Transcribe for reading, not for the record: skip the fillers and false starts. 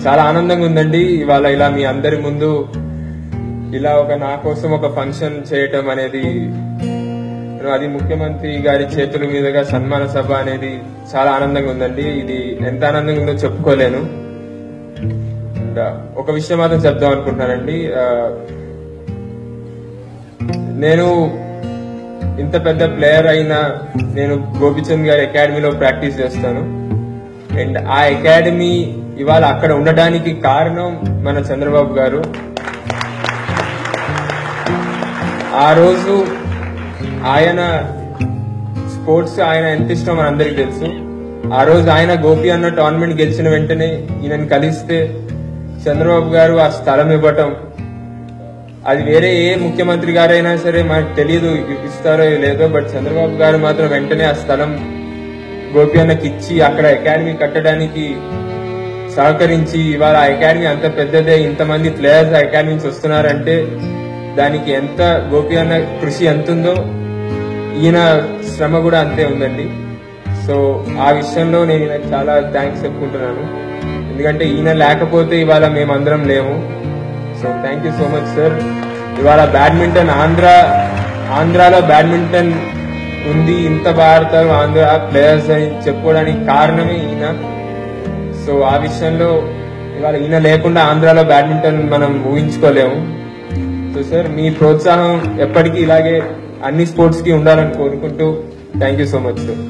చాలా ఆనందంగా ఉందండి ఇవాళ ఇలా మీ అందరి ముందు ఇలా నా కోసం ఒక ఫంక్షన్ చేయటం అనేది, అది ముఖ్యమంత్రి గారి చేతుల మీదుగా సన్మాన సభ అనేది చాలా ఆనందంగా ఉందండి. ఇది ఎంత ఆనందంగా ఉందో చెప్పుకోలేను. ఒక విషయం మాత్రం చెప్దాం అనుకుంటున్నానండి. నేను ఇంత పెద్ద ప్లేయర్ అయినా నేను గోపిచంద్ గారి అకాడమీలో ప్రాక్టీస్ చేస్తాను. అండ్ ఆ అకాడమీ ఇవాళ అక్కడ ఉండడానికి కారణం మన చంద్రబాబు గారు. ఆ రోజు ఆయన స్పోర్ట్స్ ఆయన ఎంత ఇష్టం మన అందరికి తెలుసు. ఆ రోజు ఆయన గోపి అన్న టోర్నమెంట్ గెలిచిన వెంటనే ఈయనని కలిస్తే చంద్రబాబు గారు ఆ స్థలం ఇవ్వటం, అది వేరే ఏ ముఖ్యమంత్రి గారైనా సరే మనకు తెలియదు ఇస్తారో లేదో, బట్ చంద్రబాబు గారు మాత్రం వెంటనే ఆ స్థలం గోపి అన్నకి ఇచ్చి అక్కడ అకాడమీ కట్టడానికి సహకరించి ఇవాళ ఆ అకాడమీ అంత పెద్దదే, ఇంతమంది ప్లేయర్స్ ఆ అకాడమీ నుంచి వస్తున్నారంటే దానికి ఎంత గోపి అన్న కృషి ఎంత ఉందో ఈయన శ్రమ కూడా అంతే ఉందండి. సో ఆ విషయంలో నేను ఈయనకు చాలా థ్యాంక్స్ చెప్పుకుంటున్నాను. ఎందుకంటే ఈయన లేకపోతే ఇవాళ మేమందరం లేము. So thank you so much sir. ఇవాళ బ్యాడ్మింటన్ ఆంధ్రాలో బ్యాడ్మింటన్ ఉంది, ఇంత భారతాలు ఆంధ్ర ప్లేయర్స్ అని చెప్పుకోవడానికి కారణమే ఈయన. సో ఆ విషయంలో ఇవాళ ఈయన లేకుండా ఆంధ్రాలో బ్యాడ్మింటన్ మనం ఊహించుకోలేము. సో సార్ మీ ప్రోత్సాహం ఎప్పటికీ ఇలాగే అన్ని స్పోర్ట్స్ కి ఉండాలని కోరుకుంటూ thank you so much sir.